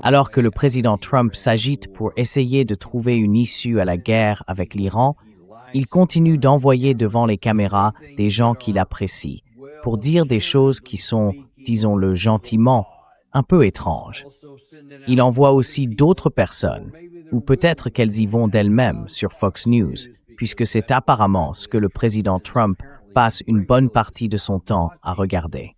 Alors que le président Trump s'agite pour essayer de trouver une issue à la guerre avec l'Iran, il continue d'envoyer devant les caméras des gens qu'il apprécie pour dire des choses qui sont, disons-le gentiment, un peu étranges. Il envoie aussi d'autres personnes, ou peut-être qu'elles y vont d'elles-mêmes sur Fox News, puisque c'est apparemment ce que le président Trump passe une bonne partie de son temps à regarder,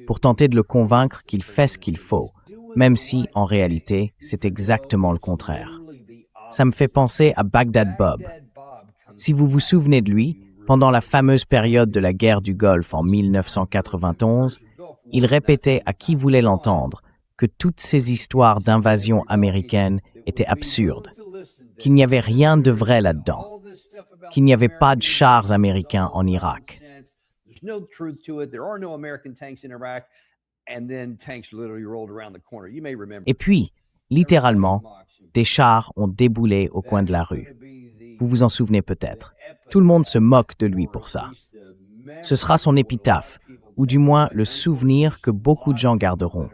pour tenter de le convaincre qu'il fait ce qu'il faut, même si, en réalité, c'est exactement le contraire. Ça me fait penser à Baghdad Bob. Si vous vous souvenez de lui, pendant la fameuse période de la guerre du Golfe en 1991, il répétait à qui voulait l'entendre que toutes ces histoires d'invasion américaine étaient absurdes, qu'il n'y avait rien de vrai là-dedans, qu'il n'y avait pas de chars américains en Irak. Et puis, littéralement, des chars ont déboulé au coin de la rue. Vous vous en souvenez peut-être. Tout le monde se moque de lui pour ça. Ce sera son épitaphe, ou du moins le souvenir que beaucoup de gens garderont.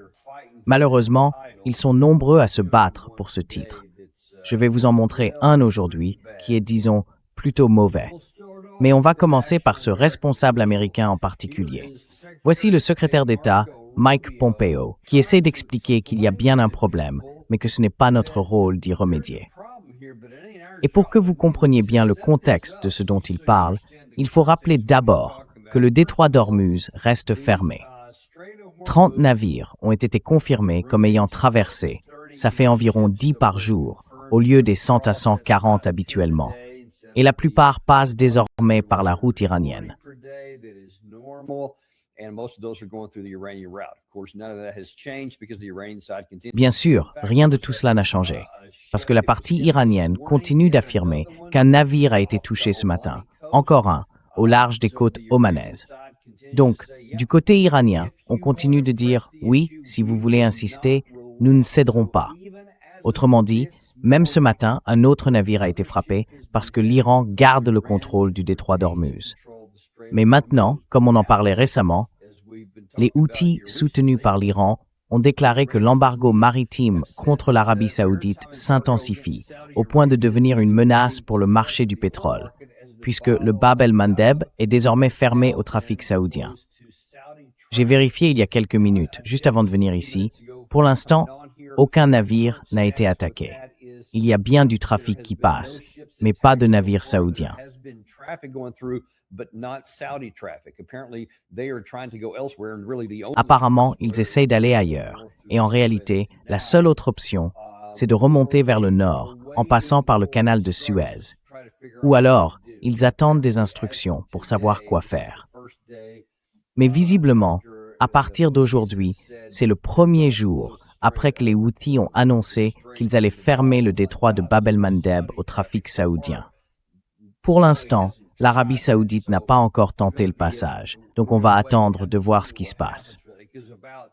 Malheureusement, ils sont nombreux à se battre pour ce titre. Je vais vous en montrer un aujourd'hui qui est, disons, plutôt mauvais. Mais on va commencer par ce responsable américain en particulier. Voici le secrétaire d'État, Mike Pompeo, qui essaie d'expliquer qu'il y a bien un problème, mais que ce n'est pas notre rôle d'y remédier. Et pour que vous compreniez bien le contexte de ce dont il parle, il faut rappeler d'abord que le détroit d'Ormuz reste fermé. 30 navires ont été confirmés comme ayant traversé. Ça fait environ 10 par jour, au lieu des 100 à 140 habituellement. Et la plupart passent désormais par la route iranienne. Bien sûr, rien de tout cela n'a changé, parce que la partie iranienne continue d'affirmer qu'un navire a été touché ce matin, encore un, au large des côtes omanaises. Donc, du côté iranien, on continue de dire « oui, si vous voulez insister, nous ne céderons pas ». Autrement dit, même ce matin, un autre navire a été frappé parce que l'Iran garde le contrôle du détroit d'Ormuz. Mais maintenant, comme on en parlait récemment, les Houthis soutenus par l'Iran ont déclaré que l'embargo maritime contre l'Arabie saoudite s'intensifie au point de devenir une menace pour le marché du pétrole, puisque le Bab el-Mandeb est désormais fermé au trafic saoudien. J'ai vérifié il y a quelques minutes, juste avant de venir ici. Pour l'instant, aucun navire n'a été attaqué. Il y a bien du trafic qui passe, mais pas de navire saoudien. Apparemment, ils essayent d'aller ailleurs. Et en réalité, la seule autre option, c'est de remonter vers le nord, en passant par le canal de Suez. Ou alors, ils attendent des instructions pour savoir quoi faire. Mais visiblement, à partir d'aujourd'hui, c'est le premier jour après que les Houthis ont annoncé qu'ils allaient fermer le détroit de Bab el-Mandeb au trafic saoudien. Pour l'instant, l'Arabie saoudite n'a pas encore tenté le passage, donc on va attendre de voir ce qui se passe.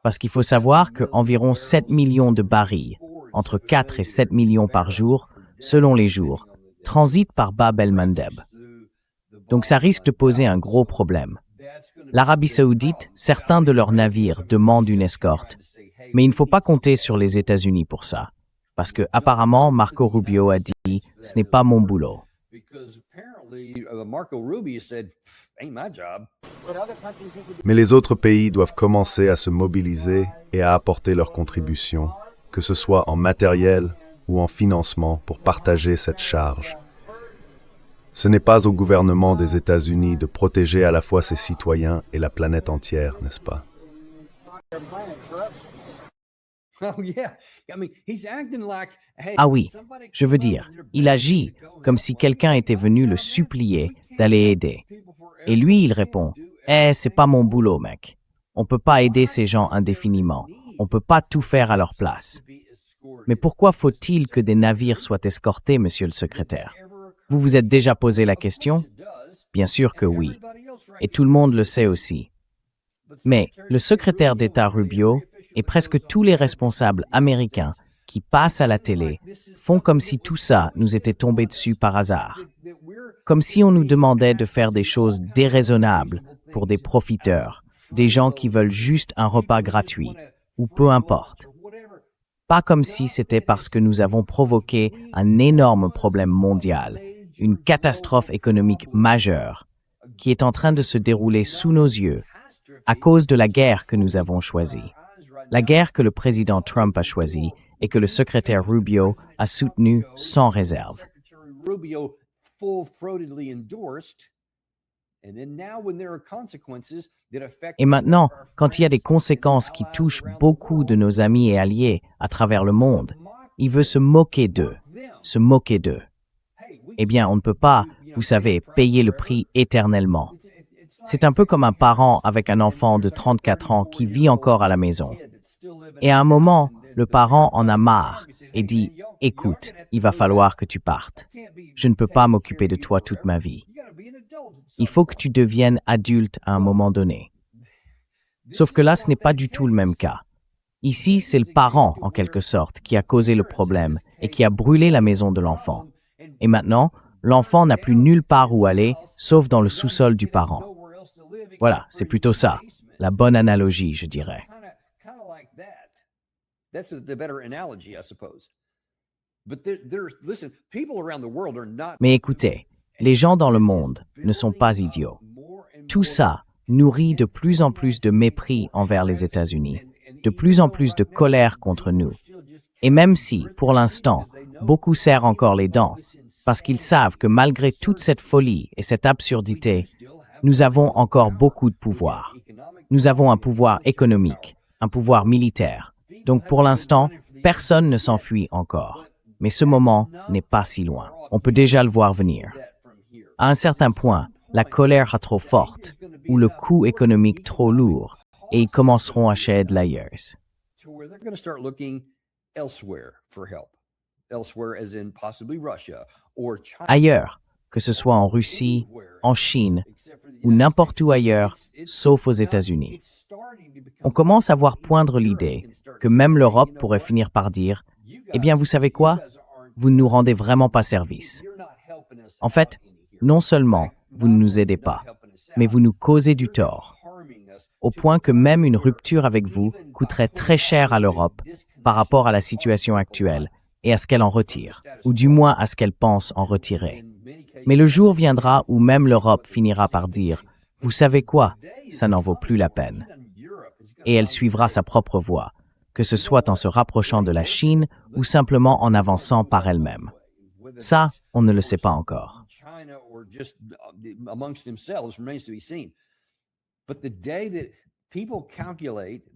Parce qu'il faut savoir qu'environ 7 millions de barils, entre 4 et 7 millions par jour, selon les jours, transitent par Bab el-Mandeb. Donc ça risque de poser un gros problème. L'Arabie saoudite, certains de leurs navires demandent une escorte, mais il ne faut pas compter sur les États-Unis pour ça, parce que apparemment Marco Rubio a dit « ce n'est pas mon boulot ». Mais les autres pays doivent commencer à se mobiliser et à apporter leur contribution, que ce soit en matériel ou en financement pour partager cette charge. Ce n'est pas au gouvernement des États-Unis de protéger à la fois ses citoyens et la planète entière, n'est-ce pas? Ah oui, je veux dire, il agit comme si quelqu'un était venu le supplier d'aller aider. Et lui, il répond « c'est pas mon boulot, mec. On peut pas aider ces gens indéfiniment. On peut pas tout faire à leur place. » Mais pourquoi faut-il que des navires soient escortés, monsieur le secrétaire? Vous vous êtes déjà posé la question? Bien sûr que oui. Et tout le monde le sait aussi. Mais le secrétaire d'État Rubio et presque tous les responsables américains qui passent à la télé font comme si tout ça nous était tombé dessus par hasard. Comme si on nous demandait de faire des choses déraisonnables pour des profiteurs, des gens qui veulent juste un repas gratuit, ou peu importe. Pas comme si c'était parce que nous avons provoqué un énorme problème mondial, une catastrophe économique majeure, qui est en train de se dérouler sous nos yeux, à cause de la guerre que nous avons choisie. La guerre que le président Trump a choisie et que le secrétaire Rubio a soutenue sans réserve. Et maintenant, quand il y a des conséquences qui touchent beaucoup de nos amis et alliés à travers le monde, il veut se moquer d'eux. Eh bien, on ne peut pas, vous savez, payer le prix éternellement. C'est un peu comme un parent avec un enfant de 34 ans qui vit encore à la maison. Et à un moment, le parent en a marre et dit « Écoute, il va falloir que tu partes. Je ne peux pas m'occuper de toi toute ma vie. Il faut que tu deviennes adulte à un moment donné. » Sauf que là, ce n'est pas du tout le même cas. Ici, c'est le parent, en quelque sorte, qui a causé le problème et qui a brûlé la maison de l'enfant. Et maintenant, l'enfant n'a plus nulle part où aller, sauf dans le sous-sol du parent. Voilà, c'est plutôt ça, la bonne analogie, je dirais. Mais écoutez, les gens dans le monde ne sont pas idiots. Tout ça nourrit de plus en plus de mépris envers les États-Unis, de plus en plus de colère contre nous. Et même si, pour l'instant, beaucoup serrent encore les dents, parce qu'ils savent que malgré toute cette folie et cette absurdité, nous avons encore beaucoup de pouvoir. Nous avons un pouvoir économique, un pouvoir militaire. Donc pour l'instant, personne ne s'enfuit encore. Mais ce moment n'est pas si loin. On peut déjà le voir venir. À un certain point, la colère sera trop forte ou le coût économique trop lourd et ils commenceront à chercher de l'ailleurs. Ailleurs, que ce soit en Russie, en Chine ou n'importe où ailleurs, sauf aux États-Unis. On commence à voir poindre l'idée que même l'Europe pourrait finir par dire « Eh bien, vous savez quoi? Vous ne nous rendez vraiment pas service. En fait, non seulement vous ne nous aidez pas, mais vous nous causez du tort, au point que même une rupture avec vous coûterait très cher à l'Europe par rapport à la situation actuelle et à ce qu'elle en retire, ou du moins à ce qu'elle pense en retirer. Mais le jour viendra où même l'Europe finira par dire « Vous savez quoi? Ça n'en vaut plus la peine. » Et elle suivra sa propre voie, que ce soit en se rapprochant de la Chine ou simplement en avançant par elle-même. Ça, on ne le sait pas encore.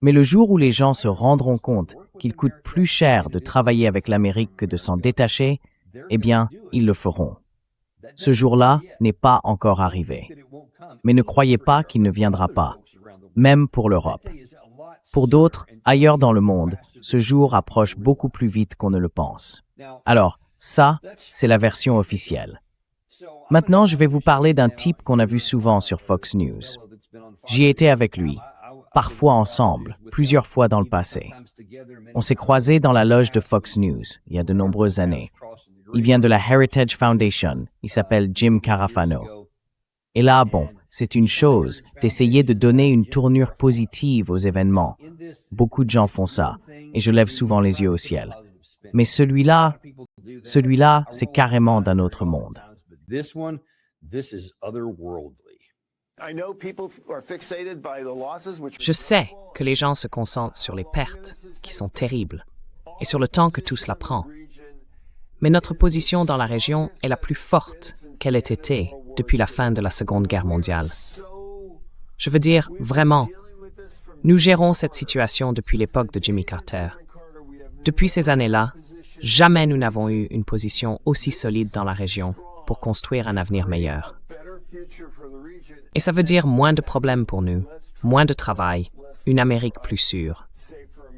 Mais le jour où les gens se rendront compte qu'il coûte plus cher de travailler avec l'Amérique que de s'en détacher, eh bien, ils le feront. Ce jour-là n'est pas encore arrivé. Mais ne croyez pas qu'il ne viendra pas, même pour l'Europe. Pour d'autres, ailleurs dans le monde, ce jour approche beaucoup plus vite qu'on ne le pense. Alors, ça, c'est la version officielle. Maintenant, je vais vous parler d'un type qu'on a vu souvent sur Fox News. J'y étais avec lui, parfois ensemble, plusieurs fois dans le passé. On s'est croisés dans la loge de Fox News, il y a de nombreuses années. Il vient de la Heritage Foundation, il s'appelle Jim Carafano. Et là, bon, c'est une chose d'essayer de donner une tournure positive aux événements. Beaucoup de gens font ça, et je lève souvent les yeux au ciel. Mais celui-là, c'est carrément d'un autre monde. Je sais que les gens se concentrent sur les pertes, qui sont terribles, et sur le temps que tout cela prend. Mais notre position dans la région est la plus forte qu'elle ait été depuis la fin de la Seconde Guerre mondiale. Je veux dire, vraiment, nous gérons cette situation depuis l'époque de Jimmy Carter. Depuis ces années-là, jamais nous n'avons eu une position aussi solide dans la région pour construire un avenir meilleur. Et ça veut dire moins de problèmes pour nous, moins de travail, une Amérique plus sûre.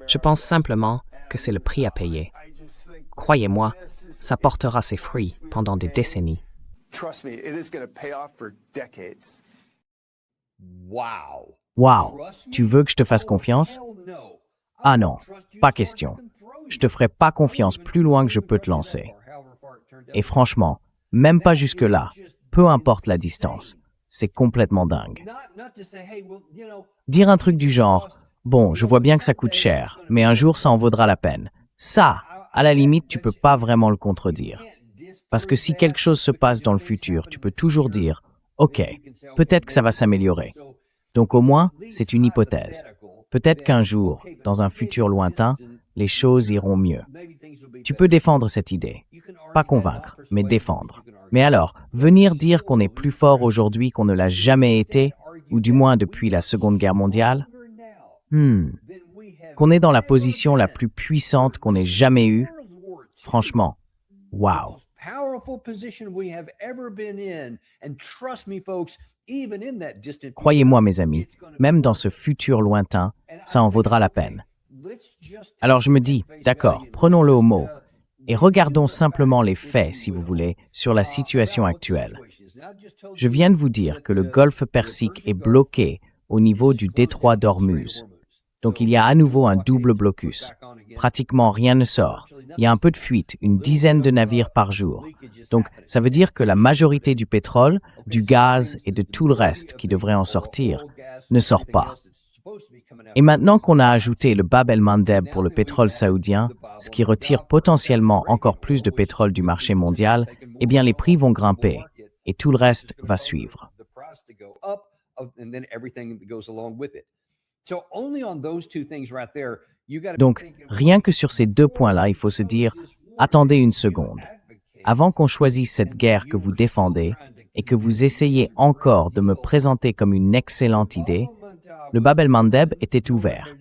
Je pense simplement que c'est le prix à payer. Croyez-moi, ça portera ses fruits pendant des décennies. Wow, tu veux que je te fasse confiance? Ah non, pas question. Je te ferai pas confiance plus loin que je peux te lancer. Et franchement, même pas jusque-là, peu importe la distance. C'est complètement dingue. Dire un truc du genre « Bon, je vois bien que ça coûte cher, mais un jour ça en vaudra la peine ». Ça, à la limite, tu peux pas vraiment le contredire. Parce que si quelque chose se passe dans le futur, tu peux toujours dire « Ok, peut-être que ça va s'améliorer ». Donc au moins, c'est une hypothèse. Peut-être qu'un jour, dans un futur lointain, les choses iront mieux. Tu peux défendre cette idée. Pas convaincre, mais défendre. Mais alors, venir dire qu'on est plus fort aujourd'hui qu'on ne l'a jamais été, ou du moins depuis la Seconde Guerre mondiale, qu'on est dans la position la plus puissante qu'on ait jamais eue, franchement, waouh. Croyez-moi, mes amis, même dans ce futur lointain, ça en vaudra la peine. Alors je me dis, d'accord, prenons-le au mot, et regardons simplement les faits, si vous voulez, sur la situation actuelle. Je viens de vous dire que le golfe Persique est bloqué au niveau du détroit d'Ormuz. Donc il y a à nouveau un double blocus. Pratiquement rien ne sort. Il y a un peu de fuite, une dizaine de navires par jour. Donc ça veut dire que la majorité du pétrole, du gaz et de tout le reste qui devrait en sortir ne sort pas. Et maintenant qu'on a ajouté le Bab el-Mandeb pour le pétrole saoudien, ce qui retire potentiellement encore plus de pétrole du marché mondial, eh bien les prix vont grimper et tout le reste va suivre. Donc, rien que sur ces deux points-là, il faut se dire, attendez une seconde. Avant qu'on choisisse cette guerre que vous défendez et que vous essayez encore de me présenter comme une excellente idée, le Bab el-Mandeb était ouvert.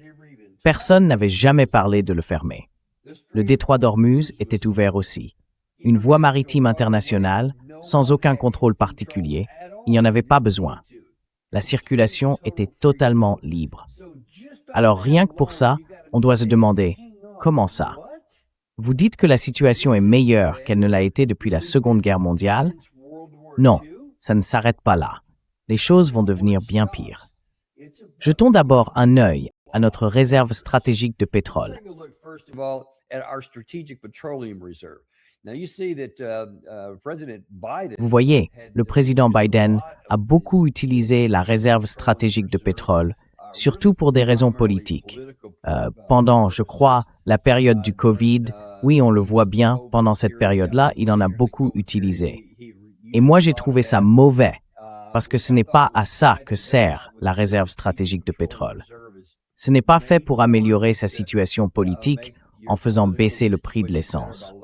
Personne n'avait jamais parlé de le fermer. Le détroit d'Ormuz était ouvert aussi. Une voie maritime internationale, sans aucun contrôle particulier, il n'y en avait pas besoin. La circulation était totalement libre. Alors rien que pour ça, on doit se demander, comment ça? Vous dites que la situation est meilleure qu'elle ne l'a été depuis la Seconde Guerre mondiale? Non, ça ne s'arrête pas là. Les choses vont devenir bien pires. Jetons d'abord un œil à notre réserve stratégique de pétrole. Vous voyez, le président Biden a beaucoup utilisé la réserve stratégique de pétrole, surtout pour des raisons politiques. Pendant, je crois, la période du Covid, oui, on le voit bien, pendant cette période-là, il en a beaucoup utilisé. Et moi, j'ai trouvé ça mauvais, parce que ce n'est pas à ça que sert la réserve stratégique de pétrole. Ce n'est pas fait pour améliorer sa situation politique en faisant baisser le prix de l'essence.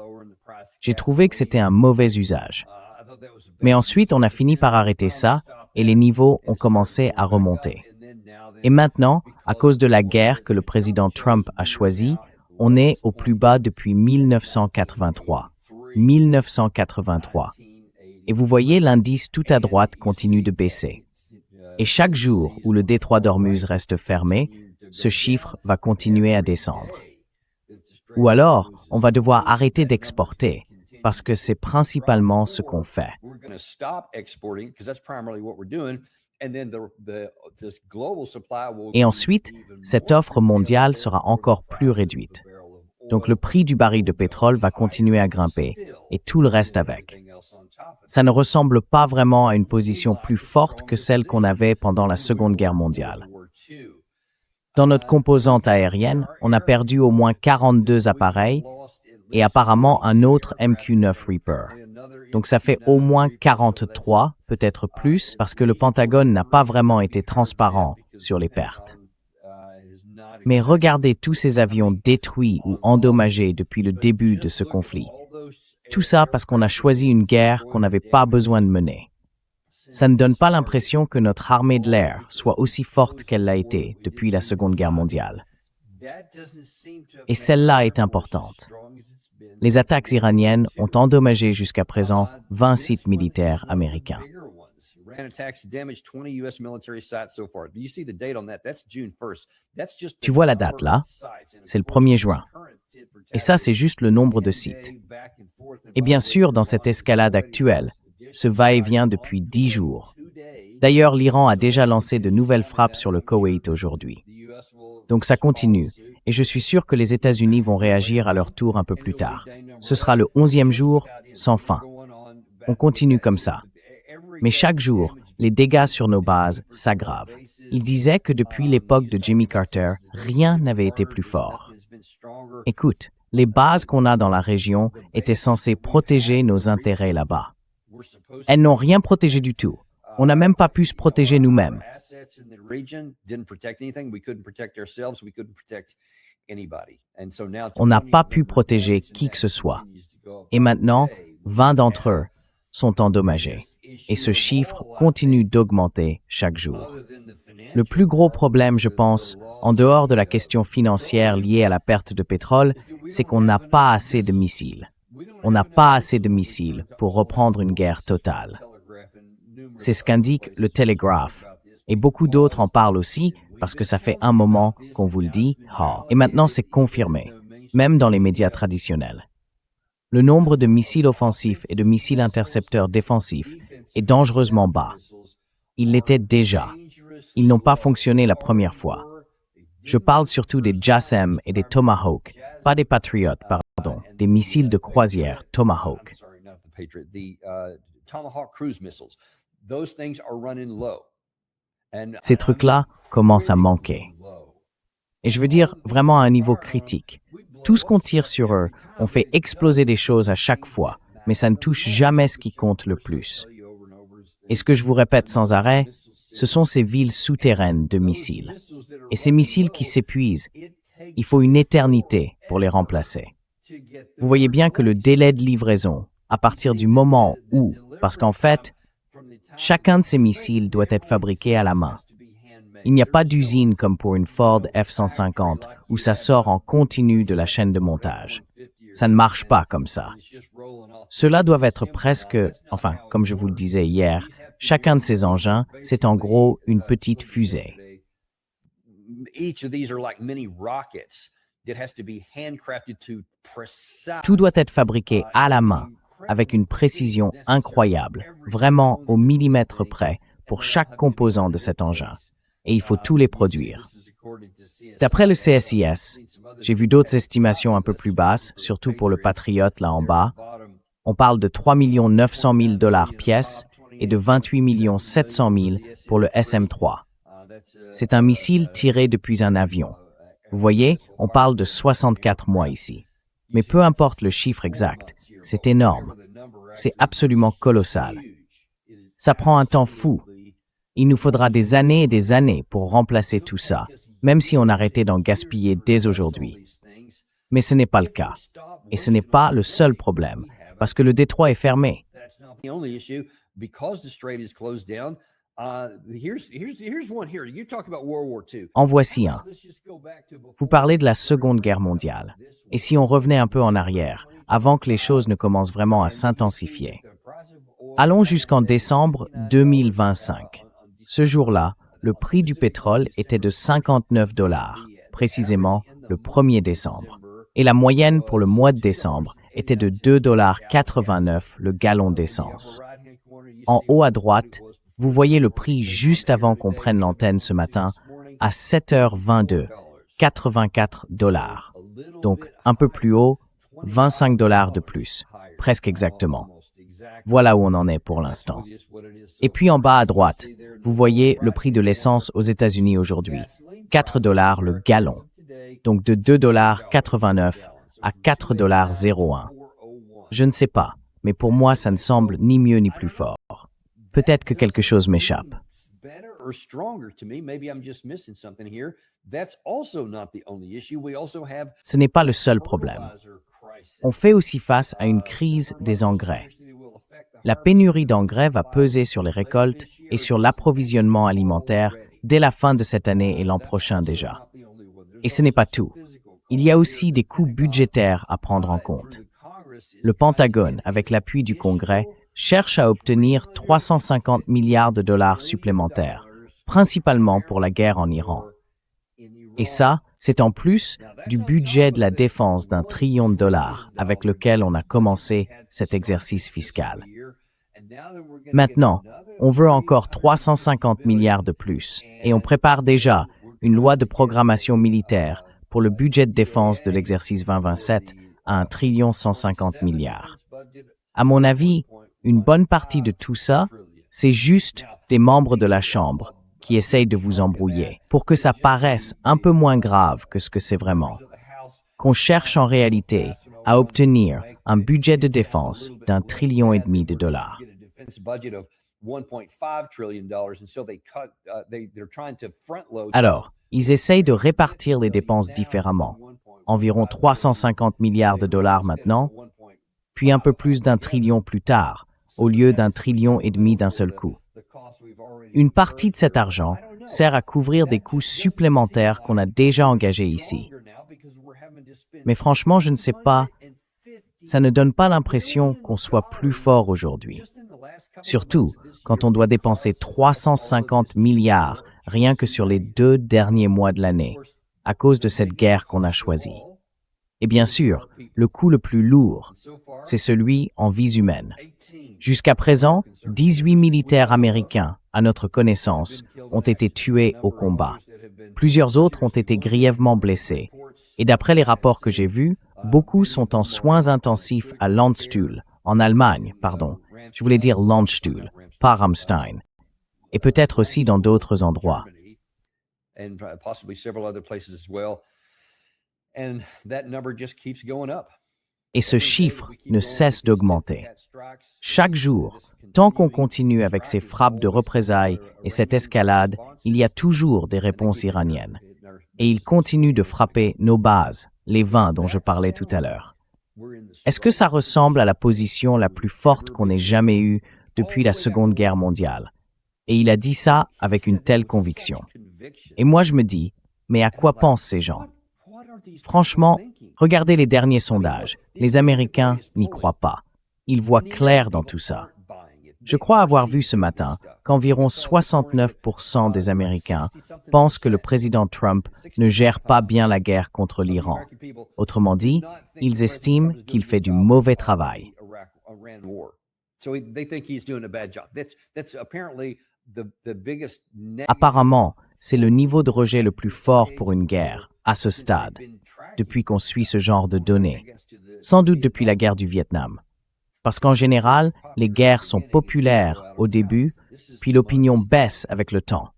J'ai trouvé que c'était un mauvais usage. Mais ensuite, on a fini par arrêter ça et les niveaux ont commencé à remonter. Et maintenant, à cause de la guerre que le président Trump a choisie, on est au plus bas depuis 1983. 1983. Et vous voyez, l'indice tout à droite continue de baisser. Et chaque jour où le détroit d'Ormuz reste fermé, ce chiffre va continuer à descendre. Ou alors, on va devoir arrêter d'exporter, parce que c'est principalement ce qu'on fait. Et ensuite, cette offre mondiale sera encore plus réduite. Donc le prix du baril de pétrole va continuer à grimper, et tout le reste avec. Ça ne ressemble pas vraiment à une position plus forte que celle qu'on avait pendant la Seconde Guerre mondiale. Dans notre composante aérienne, on a perdu au moins 42 appareils et apparemment un autre MQ-9 Reaper. Donc ça fait au moins 43, peut-être plus, parce que le Pentagone n'a pas vraiment été transparent sur les pertes. Mais regardez tous ces avions détruits ou endommagés depuis le début de ce conflit. Tout ça parce qu'on a choisi une guerre qu'on n'avait pas besoin de mener. Ça ne donne pas l'impression que notre armée de l'air soit aussi forte qu'elle l'a été depuis la Seconde Guerre mondiale. Et celle-là est importante. Les attaques iraniennes ont endommagé jusqu'à présent 20 sites militaires américains. Tu vois la date là? C'est le 1er juin. Et ça, c'est juste le nombre de sites. Et bien sûr, dans cette escalade actuelle, ce va-et-vient depuis 10 jours. D'ailleurs, l'Iran a déjà lancé de nouvelles frappes sur le Koweït aujourd'hui. Donc ça continue, et je suis sûr que les États-Unis vont réagir à leur tour un peu plus tard. Ce sera le 11e jour, sans fin. On continue comme ça. Mais chaque jour, les dégâts sur nos bases s'aggravent. Il disait que depuis l'époque de Jimmy Carter, rien n'avait été plus fort. Écoute, les bases qu'on a dans la région étaient censées protéger nos intérêts là-bas. Elles n'ont rien protégé du tout. On n'a même pas pu se protéger nous-mêmes. On n'a pas pu protéger qui que ce soit. Et maintenant, 20 d'entre eux sont endommagés. Et ce chiffre continue d'augmenter chaque jour. Le plus gros problème, je pense, en dehors de la question financière liée à la perte de pétrole, c'est qu'on n'a pas assez de missiles. On n'a pas assez de missiles pour reprendre une guerre totale. C'est ce qu'indique le Telegraph. Et beaucoup d'autres en parlent aussi, parce que ça fait un moment qu'on vous le dit. Et maintenant, c'est confirmé, même dans les médias traditionnels. Le nombre de missiles offensifs et de missiles intercepteurs défensifs est dangereusement bas. Il l'était déjà. Ils n'ont pas fonctionné la première fois. Je parle surtout des JASSM et des Tomahawk, pas des Patriot, pardon, des missiles de croisière Tomahawk. Ces trucs-là commencent à manquer. Et je veux dire vraiment à un niveau critique. Tout ce qu'on tire sur eux, on fait exploser des choses à chaque fois, mais ça ne touche jamais ce qui compte le plus. Et ce que je vous répète sans arrêt, ce sont ces villes souterraines de missiles. Et ces missiles qui s'épuisent, il faut une éternité pour les remplacer. Vous voyez bien que le délai de livraison, à partir du moment où, parce qu'en fait, chacun de ces missiles doit être fabriqué à la main. Il n'y a pas d'usine comme pour une Ford F-150 où ça sort en continu de la chaîne de montage. Ça ne marche pas comme ça. Cela doit être presque, enfin, comme je vous le disais hier, chacun de ces engins, c'est en gros une petite fusée. Tout doit être fabriqué à la main, avec une précision incroyable, vraiment au millimètre près, pour chaque composant de cet engin. Et il faut tous les produire. D'après le CSIS, j'ai vu d'autres estimations un peu plus basses, surtout pour le Patriot là en bas. On parle de 3 900 000 $ pièce et de 28 700 000 pour le SM-3. C'est un missile tiré depuis un avion. Vous voyez, on parle de 64 mois ici. Mais peu importe le chiffre exact, c'est énorme. C'est absolument colossal. Ça prend un temps fou. Il nous faudra des années et des années pour remplacer tout ça, même si on arrêtait d'en gaspiller dès aujourd'hui. Mais ce n'est pas le cas. Et ce n'est pas le seul problème, parce que le détroit est fermé. En voici un. Vous parlez de la Seconde Guerre mondiale. Et si on revenait un peu en arrière, avant que les choses ne commencent vraiment à s'intensifier. Allons jusqu'en décembre 2025. Ce jour-là, le prix du pétrole était de 59 $, précisément le 1er décembre. Et la moyenne pour le mois de décembre était de 2,89 $ le gallon d'essence. En haut à droite, vous voyez le prix juste avant qu'on prenne l'antenne ce matin à 7h22, 84 $. Donc un peu plus haut, 25 $ de plus, presque exactement. Voilà où on en est pour l'instant. Et puis en bas à droite, vous voyez le prix de l'essence aux États-Unis aujourd'hui, 4 $ le gallon. Donc de 2,89 $ à 4,01 $. Je ne sais pas, mais pour moi ça ne semble ni mieux ni plus fort. Peut-être que quelque chose m'échappe. Ce n'est pas le seul problème. On fait aussi face à une crise des engrais. La pénurie d'engrais va peser sur les récoltes et sur l'approvisionnement alimentaire dès la fin de cette année et l'an prochain déjà. Et ce n'est pas tout. Il y a aussi des coûts budgétaires à prendre en compte. Le Pentagone, avec l'appui du Congrès, cherche à obtenir 350 milliards de dollars supplémentaires, principalement pour la guerre en Iran. Et ça, c'est en plus du budget de la défense d'1 trillion de dollars avec lequel on a commencé cet exercice fiscal. Maintenant, on veut encore 350 milliards de plus et on prépare déjà une loi de programmation militaire pour le budget de défense de l'exercice 2027 à 1 trillion 150 milliards. À mon avis, une bonne partie de tout ça, c'est juste des membres de la Chambre qui essayent de vous embrouiller pour que ça paraisse un peu moins grave que ce que c'est vraiment. Qu'on cherche en réalité à obtenir un budget de défense d'1,5 trillion de dollars. Alors, ils essayent de répartir les dépenses différemment. Environ 350 milliards de dollars maintenant, puis un peu plus d'1 trillion plus tard, au lieu d'1,5 trillion d'un seul coup. Une partie de cet argent sert à couvrir des coûts supplémentaires qu'on a déjà engagés ici. Mais franchement, je ne sais pas, ça ne donne pas l'impression qu'on soit plus fort aujourd'hui. Surtout quand on doit dépenser 350 milliards rien que sur les 2 derniers mois de l'année, à cause de cette guerre qu'on a choisie. Et bien sûr, le coût le plus lourd, c'est celui en vies humaines. Jusqu'à présent, 18 militaires américains, à notre connaissance, ont été tués au combat. Plusieurs autres ont été grièvement blessés. Et d'après les rapports que j'ai vus, beaucoup sont en soins intensifs à Landstuhl, en Allemagne, pardon. Je voulais dire Landstuhl, pas Ramstein. Et peut-être aussi dans d'autres endroits. Et ce chiffre ne cesse d'augmenter. Chaque jour, tant qu'on continue avec ces frappes de représailles et cette escalade, il y a toujours des réponses iraniennes. Et ils continuent de frapper nos bases, les 20 dont je parlais tout à l'heure. Est-ce que ça ressemble à la position la plus forte qu'on ait jamais eue depuis la Seconde Guerre mondiale? Et il a dit ça avec une telle conviction. Et moi je me dis, mais à quoi pensent ces gens? Franchement, regardez les derniers sondages. Les Américains n'y croient pas. Ils voient clair dans tout ça. Je crois avoir vu ce matin qu'environ 69% des Américains pensent que le président Trump ne gère pas bien la guerre contre l'Iran. Autrement dit, ils estiment qu'il fait du mauvais travail. Apparemment, c'est le niveau de rejet le plus fort pour une guerre, à ce stade, depuis qu'on suit ce genre de données. Sans doute depuis la guerre du Vietnam. Parce qu'en général, les guerres sont populaires au début, puis l'opinion baisse avec le temps.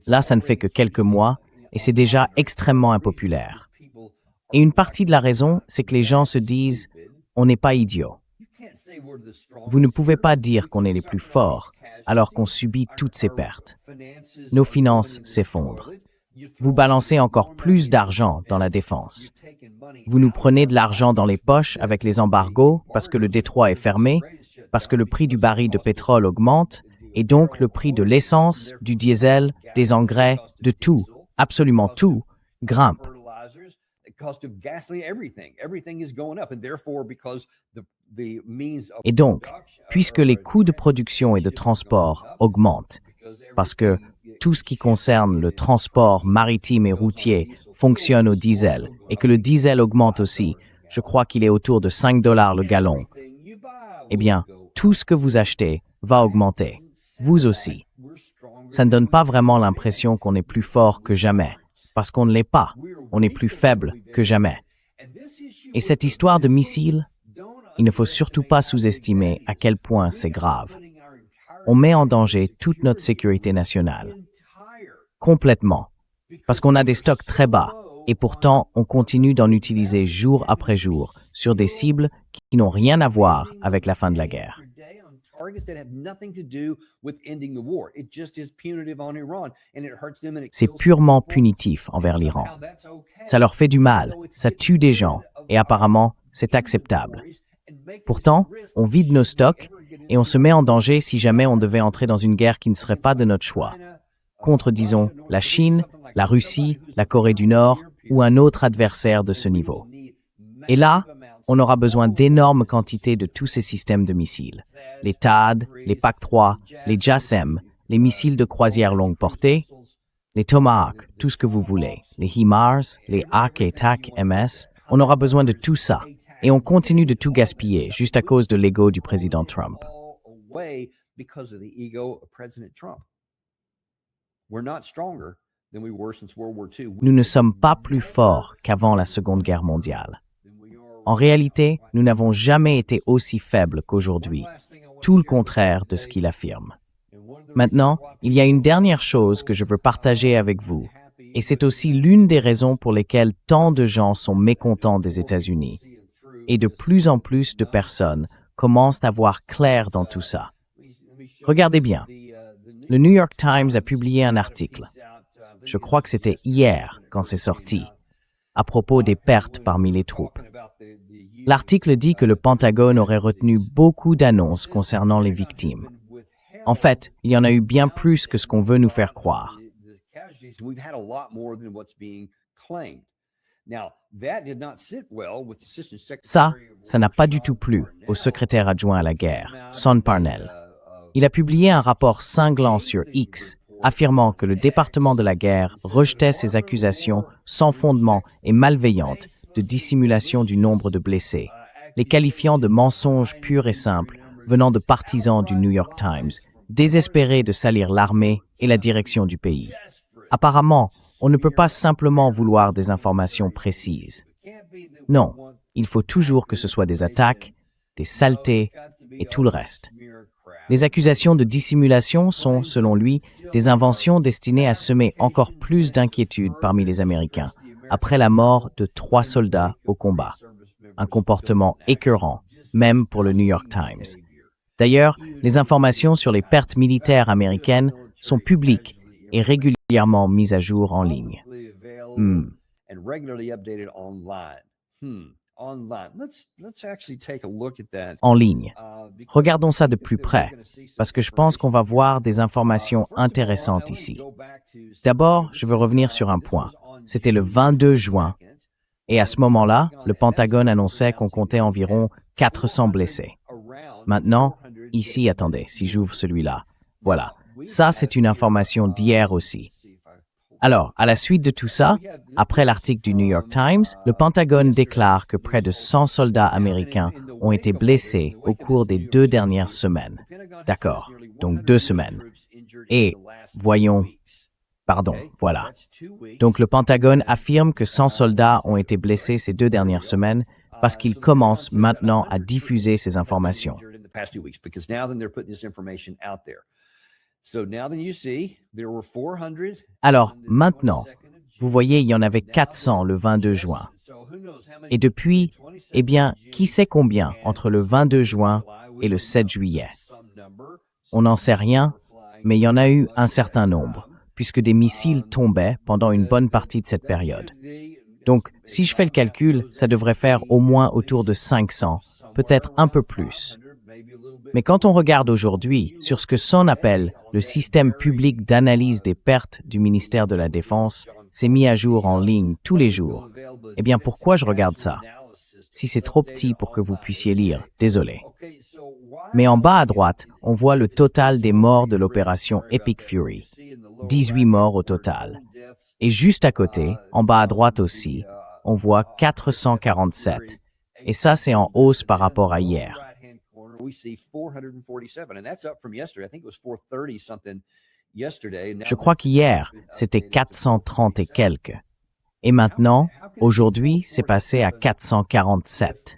Là, ça ne fait que quelques mois, et c'est déjà extrêmement impopulaire. Et une partie de la raison, c'est que les gens se disent « on n'est pas idiots ». Vous ne pouvez pas dire qu'on est les plus forts, alors qu'on subit toutes ces pertes. Nos finances s'effondrent. Vous balancez encore plus d'argent dans la défense. Vous nous prenez de l'argent dans les poches avec les embargos parce que le détroit est fermé, parce que le prix du baril de pétrole augmente, et donc le prix de l'essence, du diesel, des engrais, de tout, absolument tout, grimpe. Et donc, puisque les coûts de production et de transport augmentent, parce que tout ce qui concerne le transport maritime et routier fonctionne au diesel et que le diesel augmente aussi, je crois qu'il est autour de 5 $ le gallon. Eh bien, tout ce que vous achetez va augmenter. Vous aussi. Ça ne donne pas vraiment l'impression qu'on est plus fort que jamais, parce qu'on ne l'est pas. On est plus faible que jamais. Et cette histoire de missiles, il ne faut surtout pas sous-estimer à quel point c'est grave. On met en danger toute notre sécurité nationale. Complètement. Parce qu'on a des stocks très bas, et pourtant on continue d'en utiliser jour après jour sur des cibles qui n'ont rien à voir avec la fin de la guerre. C'est purement punitif envers l'Iran. Ça leur fait du mal, ça tue des gens, et apparemment, c'est acceptable. Pourtant, on vide nos stocks et on se met en danger si jamais on devait entrer dans une guerre qui ne serait pas de notre choix, contre, disons, la Chine, la Russie, la Corée du Nord ou un autre adversaire de ce niveau. Et là, on aura besoin d'énormes quantités de tous ces systèmes de missiles. Les THAAD, les PAC-3, les JASSM, les missiles de croisière longue portée, les Tomahawk, tout ce que vous voulez, les HIMARS, les HAC et TAC MS, on aura besoin de tout ça. Et on continue de tout gaspiller juste à cause de l'ego du président Trump. Nous ne sommes pas plus forts qu'avant la Seconde Guerre mondiale. En réalité, nous n'avons jamais été aussi faibles qu'aujourd'hui, tout le contraire de ce qu'il affirme. Maintenant, il y a une dernière chose que je veux partager avec vous, et c'est aussi l'une des raisons pour lesquelles tant de gens sont mécontents des États-Unis, et de plus en plus de personnes commencent à voir clair dans tout ça. Regardez bien, le New York Times a publié un article, je crois que c'était hier quand c'est sorti, à propos des pertes parmi les troupes. L'article dit que le Pentagone aurait retenu beaucoup d'annonces concernant les victimes. En fait, il y en a eu bien plus que ce qu'on veut nous faire croire. Ça n'a pas du tout plu au secrétaire adjoint à la guerre, Sean Parnell. Il a publié un rapport cinglant sur X, affirmant que le département de la guerre rejetait ces accusations sans fondement et malveillantes de dissimulation du nombre de blessés, les qualifiant de mensonges purs et simples venant de partisans du New York Times, désespérés de salir l'armée et la direction du pays. Apparemment, on ne peut pas simplement vouloir des informations précises. Non, il faut toujours que ce soit des attaques, des saletés et tout le reste. Les accusations de dissimulation sont, selon lui, des inventions destinées à semer encore plus d'inquiétude parmi les Américains, après la mort de 3 soldats au combat. Un comportement écœurant, même pour le New York Times. D'ailleurs, les informations sur les pertes militaires américaines sont publiques et régulièrement mises à jour en ligne. En ligne. Regardons ça de plus près, parce que je pense qu'on va voir des informations intéressantes ici. D'abord, je veux revenir sur un point. C'était le 22 juin, et à ce moment-là, le Pentagone annonçait qu'on comptait environ 400 blessés. Maintenant, ici, attendez, si j'ouvre celui-là, voilà. Ça, c'est une information d'hier aussi. Alors, à la suite de tout ça, après l'article du New York Times, le Pentagone déclare que près de 100 soldats américains ont été blessés au cours des 2 dernières semaines. D'accord, donc 2 semaines. Et, voilà. Donc le Pentagone affirme que 100 soldats ont été blessés ces 2 dernières semaines parce qu'il commence maintenant à diffuser ces informations. Alors, maintenant, vous voyez, il y en avait 400 le 22 juin. Et depuis, qui sait combien entre le 22 juin et le 7 juillet? On n'en sait rien, mais il y en a eu un certain nombre, puisque des missiles tombaient pendant une bonne partie de cette période. Donc, si je fais le calcul, ça devrait faire au moins autour de 500, peut-être un peu plus. Mais quand on regarde aujourd'hui sur ce que Son appelle le système public d'analyse des pertes du ministère de la Défense, c'est mis à jour en ligne tous les jours. Pourquoi je regarde ça? Si c'est trop petit pour que vous puissiez lire, désolé. Mais en bas à droite, on voit le total des morts de l'opération Epic Fury. 18 morts au total. Et juste à côté, en bas à droite aussi, on voit 447. Et ça, c'est en hausse par rapport à hier. Je crois qu'hier, c'était 430 et quelques. Et maintenant, aujourd'hui, c'est passé à 447.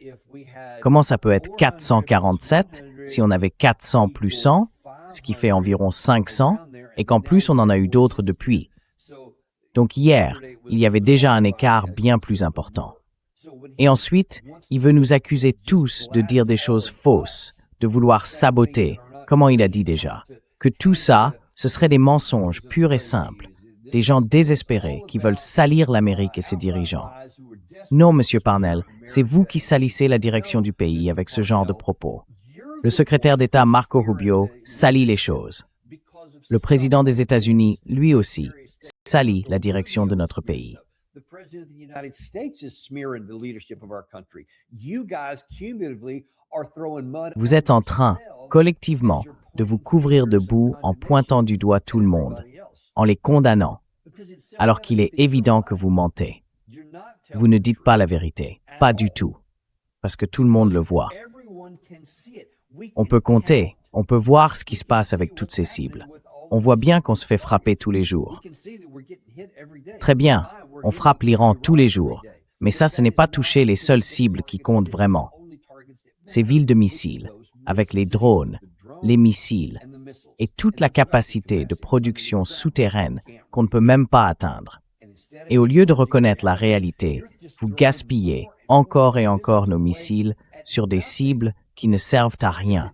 Comment ça peut être 447 si on avait 400 plus 100, ce qui fait environ 500, et qu'en plus on en a eu d'autres depuis? Donc hier, il y avait déjà un écart bien plus important. Et ensuite, il veut nous accuser tous de dire des choses fausses, de vouloir saboter, comment il a dit déjà, que tout ça, ce serait des mensonges purs et simples, des gens désespérés qui veulent salir l'Amérique et ses dirigeants. Non, Monsieur Parnell, c'est vous qui salissez la direction du pays avec ce genre de propos. Le secrétaire d'État Marco Rubio salit les choses. Le président des États-Unis, lui aussi, salit la direction de notre pays. Vous êtes en train, collectivement, de vous couvrir de boue en pointant du doigt tout le monde, en les condamnant, alors qu'il est évident que vous mentez. Vous ne dites pas la vérité, pas du tout, parce que tout le monde le voit. On peut compter, on peut voir ce qui se passe avec toutes ces cibles. On voit bien qu'on se fait frapper tous les jours. Très bien, on frappe l'Iran tous les jours, mais ça, ce n'est pas toucher les seules cibles qui comptent vraiment. Ces villes de missiles, avec les drones, les missiles, et toute la capacité de production souterraine qu'on ne peut même pas atteindre. Et au lieu de reconnaître la réalité, vous gaspillez encore et encore nos missiles sur des cibles qui ne servent à rien,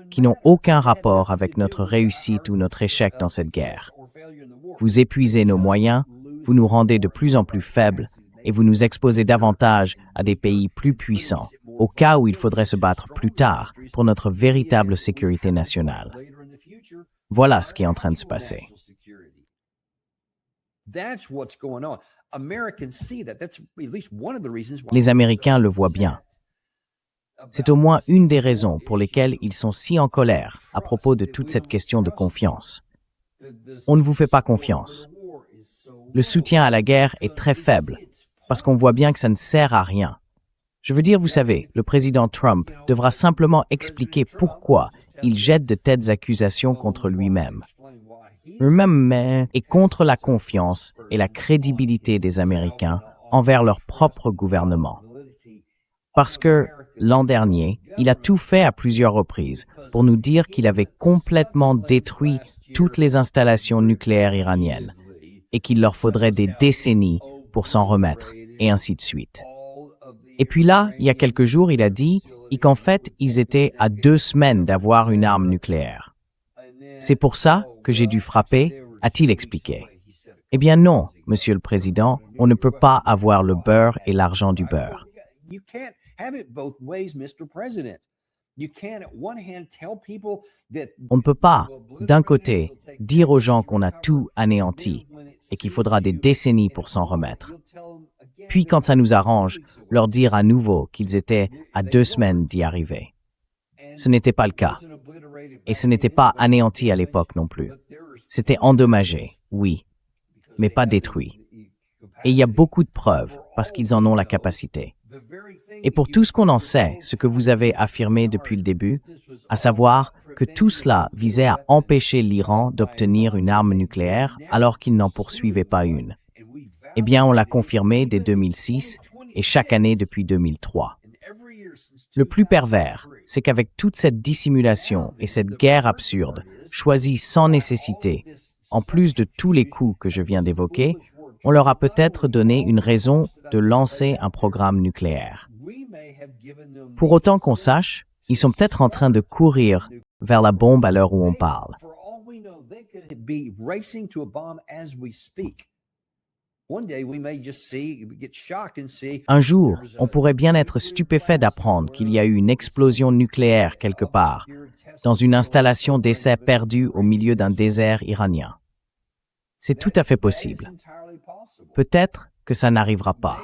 qui n'ont aucun rapport avec notre réussite ou notre échec dans cette guerre. Vous épuisez nos moyens, vous nous rendez de plus en plus faibles et vous nous exposez davantage à des pays plus puissants, au cas où il faudrait se battre plus tard pour notre véritable sécurité nationale. Voilà ce qui est en train de se passer. Les Américains le voient bien. C'est au moins une des raisons pour lesquelles ils sont si en colère à propos de toute cette question de confiance. On ne vous fait pas confiance. Le soutien à la guerre est très faible, parce qu'on voit bien que ça ne sert à rien. Je veux dire, vous savez, le président Trump devra simplement expliquer pourquoi il jette de telles accusations contre lui-même. Lui-même est contre la confiance et la crédibilité des Américains envers leur propre gouvernement. Parce que, l'an dernier, il a tout fait à plusieurs reprises pour nous dire qu'il avait complètement détruit toutes les installations nucléaires iraniennes et qu'il leur faudrait des décennies pour s'en remettre, et ainsi de suite. Et puis là, il y a quelques jours, il a dit qu'en fait, ils étaient à 2 semaines d'avoir une arme nucléaire. C'est pour ça que j'ai dû frapper, a-t-il expliqué. Eh bien non, Monsieur le Président, on ne peut pas avoir le beurre et l'argent du beurre. On ne peut pas, d'un côté, dire aux gens qu'on a tout anéanti et qu'il faudra des décennies pour s'en remettre. Puis, quand ça nous arrange, leur dire à nouveau qu'ils étaient à 2 semaines d'y arriver. Ce n'était pas le cas. Et ce n'était pas anéanti à l'époque non plus. C'était endommagé, oui, mais pas détruit. Et il y a beaucoup de preuves, parce qu'ils en ont la capacité. Et pour tout ce qu'on en sait, ce que vous avez affirmé depuis le début, à savoir que tout cela visait à empêcher l'Iran d'obtenir une arme nucléaire alors qu'il n'en poursuivait pas une. Eh bien, on l'a confirmé dès 2006 et chaque année depuis 2003. Le plus pervers, c'est qu'avec toute cette dissimulation et cette guerre absurde, choisie sans nécessité, en plus de tous les coups que je viens d'évoquer, on leur a peut-être donné une raison de lancer un programme nucléaire. Pour autant qu'on sache, ils sont peut-être en train de courir vers la bombe à l'heure où on parle. Un jour, on pourrait bien être stupéfait d'apprendre qu'il y a eu une explosion nucléaire quelque part, dans une installation d'essai perdue au milieu d'un désert iranien. C'est tout à fait possible. Peut-être que ça n'arrivera pas.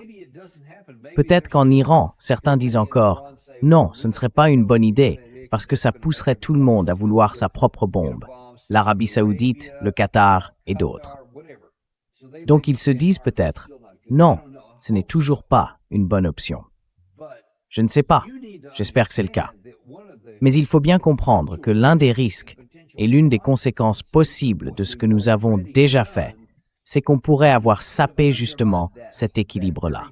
Peut-être qu'en Iran, certains disent encore « Non, ce ne serait pas une bonne idée, parce que ça pousserait tout le monde à vouloir sa propre bombe, l'Arabie Saoudite, le Qatar et d'autres. » Donc ils se disent peut-être « Non, ce n'est toujours pas une bonne option. » Je ne sais pas, j'espère que c'est le cas. Mais il faut bien comprendre que l'un des risques et l'une des conséquences possibles de ce que nous avons déjà fait, c'est qu'on pourrait avoir sapé justement cet équilibre-là.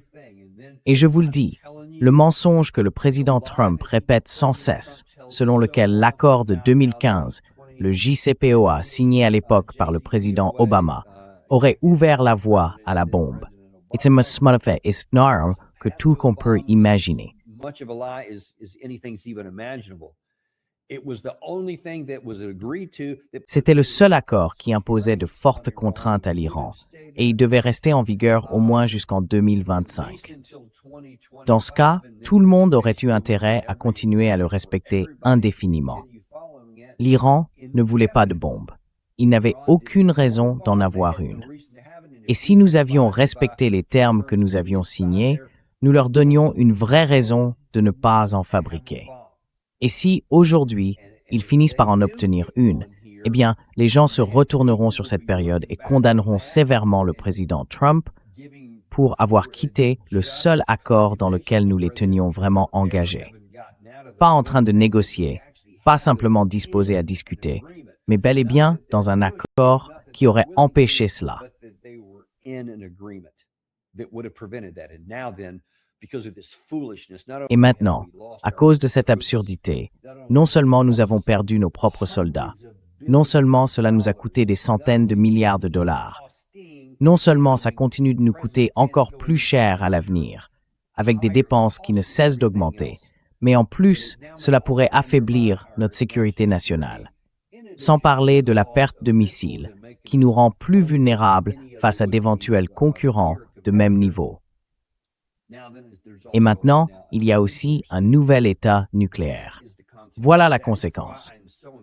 Et je vous le dis, le mensonge que le président Trump répète sans cesse, selon lequel l'accord de 2015, le JCPOA signé à l'époque par le président Obama, aurait ouvert la voie à la bombe. C'est un mensonge que tout qu'on peut imaginer. C'était le seul accord qui imposait de fortes contraintes à l'Iran, et il devait rester en vigueur au moins jusqu'en 2025. Dans ce cas, tout le monde aurait eu intérêt à continuer à le respecter indéfiniment. L'Iran ne voulait pas de bombe. Il n'avait aucune raison d'en avoir une. Et si nous avions respecté les termes que nous avions signés, nous leur donnions une vraie raison de ne pas en fabriquer. Et si, aujourd'hui, ils finissent par en obtenir une, eh bien, les gens se retourneront sur cette période et condamneront sévèrement le président Trump pour avoir quitté le seul accord dans lequel nous les tenions vraiment engagés. Pas en train de négocier, pas simplement disposés à discuter, mais bel et bien dans un accord qui aurait empêché cela. Et maintenant, à cause de cette absurdité, non seulement nous avons perdu nos propres soldats, Non seulement cela nous a coûté des centaines de milliards de dollars, non seulement ça continue de nous coûter encore plus cher à l'avenir, avec des dépenses qui ne cessent d'augmenter, mais en plus, cela pourrait affaiblir notre sécurité nationale. Sans parler de la perte de missiles, qui nous rend plus vulnérables face à d'éventuels concurrents de même niveau. Et maintenant, il y a aussi un nouvel État nucléaire. Voilà la conséquence.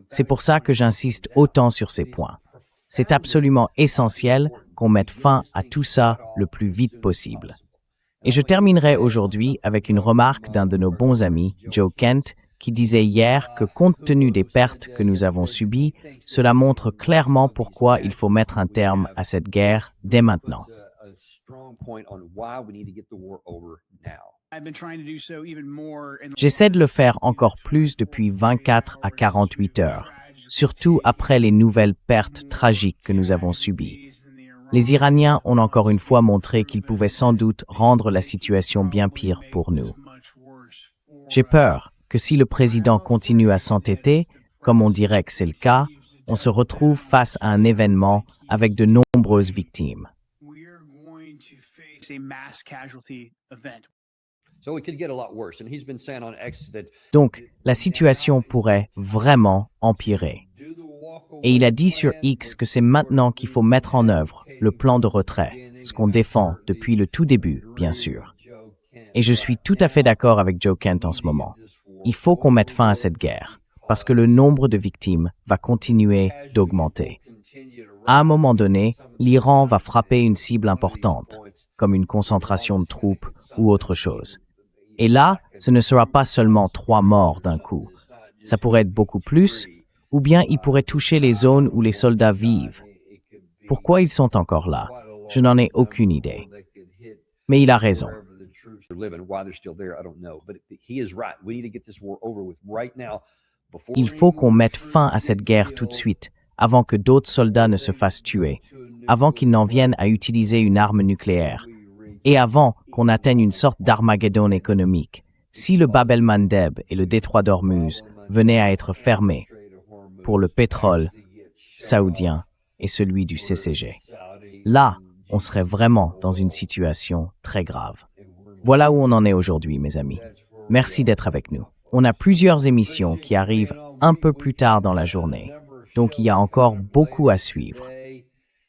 C'est pour ça que j'insiste autant sur ces points. C'est absolument essentiel qu'on mette fin à tout ça le plus vite possible. Et je terminerai aujourd'hui avec une remarque d'un de nos bons amis, Joe Kent, qui disait hier que compte tenu des pertes que nous avons subies, cela montre clairement pourquoi il faut mettre un terme à cette guerre dès maintenant. J'essaie de le faire encore plus depuis 24 à 48 heures, surtout après les nouvelles pertes tragiques que nous avons subies. Les Iraniens ont encore une fois montré qu'ils pouvaient sans doute rendre la situation bien pire pour nous. J'ai peur que si le président continue à s'entêter, comme on dirait que c'est le cas, on se retrouve face à un événement avec de nombreuses victimes. Donc, la situation pourrait vraiment empirer. Et il a dit sur X que c'est maintenant qu'il faut mettre en œuvre le plan de retrait, ce qu'on défend depuis le tout début, bien sûr. Et je suis tout à fait d'accord avec Joe Kent en ce moment. Il faut qu'on mette fin à cette guerre, parce que le nombre de victimes va continuer d'augmenter. À un moment donné, l'Iran va frapper une cible importante, comme une concentration de troupes ou autre chose. Et là, ce ne sera pas seulement 3 morts d'un coup. Ça pourrait être beaucoup plus, ou bien il pourrait toucher les zones où les soldats vivent. Pourquoi ils sont encore là? Je n'en ai aucune idée. Mais il a raison. Il faut qu'on mette fin à cette guerre tout de suite, avant que d'autres soldats ne se fassent tuer, avant qu'ils n'en viennent à utiliser une arme nucléaire, et avant qu'on atteigne une sorte d'Armageddon économique. Si le Bab el-Mandeb et le détroit d'Ormuz venaient à être fermés pour le pétrole saoudien et celui du CCG, là, on serait vraiment dans une situation très grave. Voilà où on en est aujourd'hui, mes amis. Merci d'être avec nous. On a plusieurs émissions qui arrivent un peu plus tard dans la journée, donc il y a encore beaucoup à suivre.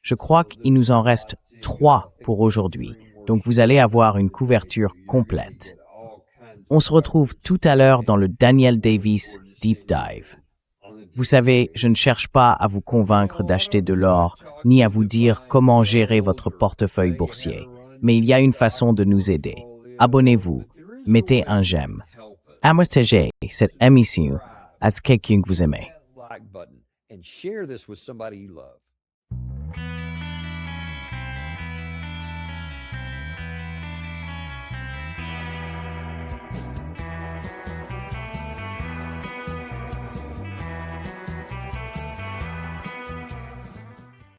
Je crois qu'il nous en reste 3 pour aujourd'hui, donc vous allez avoir une couverture complète. On se retrouve tout à l'heure dans le Daniel Davis Deep Dive. Vous savez, je ne cherche pas à vous convaincre d'acheter de l'or, ni à vous dire comment gérer votre portefeuille boursier, mais il y a une façon de nous aider. Abonnez-vous, mettez un j'aime. Partagez cette émission à quelqu'un que vous aimez.